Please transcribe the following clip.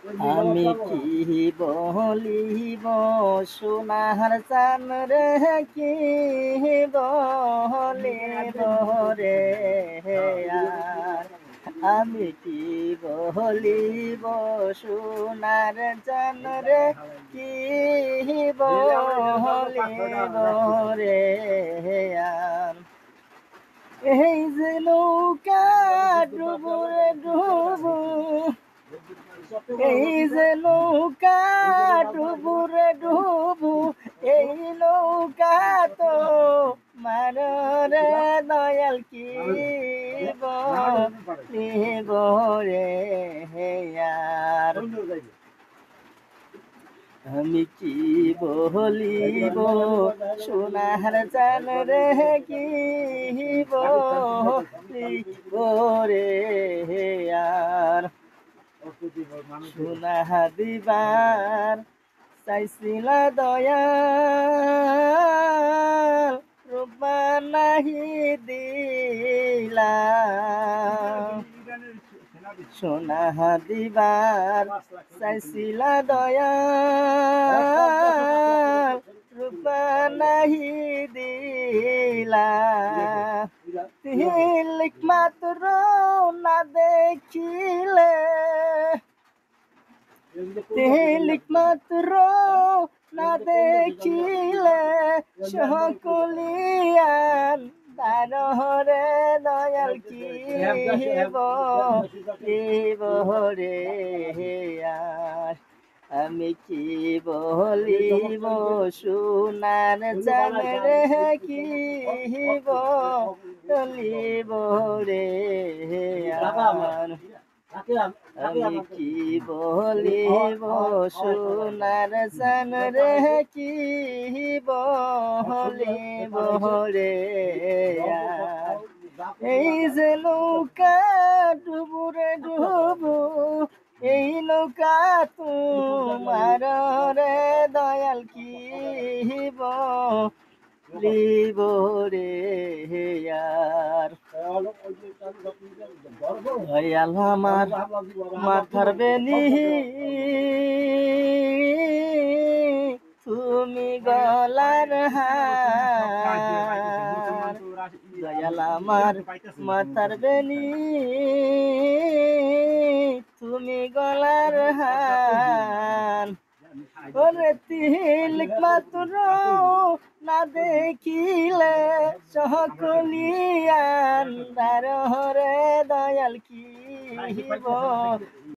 আমি কি বলিব সোনার চান রে, কি বলিব রে আর। আমি কি বলিব সোনার চান রে, কি বলিব রে আর। এই যে নৌকা ডুবু রে ডুবু, এই যে নৌকা ডুবু রে ডুবু, এই নৌকা তো মানরে দয়াল কি বলিব রে আর। আমি কি বলিব সোনার চান রে, কি বলিব রে আর। সোনা দিবার চাইছিলা দয়াল, রূপা নাহি দিলা। সোনা দিবার চাইছিলা দয়াল, রূপা নাহি দিলা। তিলক মাত্র না দেখিলে, তিলক মাত্র না দেখিলে, সকলিয়ান দানরে দয়াল কি বলিব রে আর। আমি কি বলিব সোনার চান রে, কি বলিব রে আর। আমি কি বলিব সোনার চান রে, কি বলিব রে আর। এই যে নৌকা ডুবু রে ডুবু, এই নৌকা তোমার রে দয়াল কি বলিব রে আর। দয়াল আমার মাথার বেনি, তুমি গলার হার। দয়াল আমার মাথার বেনি, তুমি গলার হার। ওরে তিলক মাত্র না দেখিলে, সকলিয়ান দাররে দয়াল কি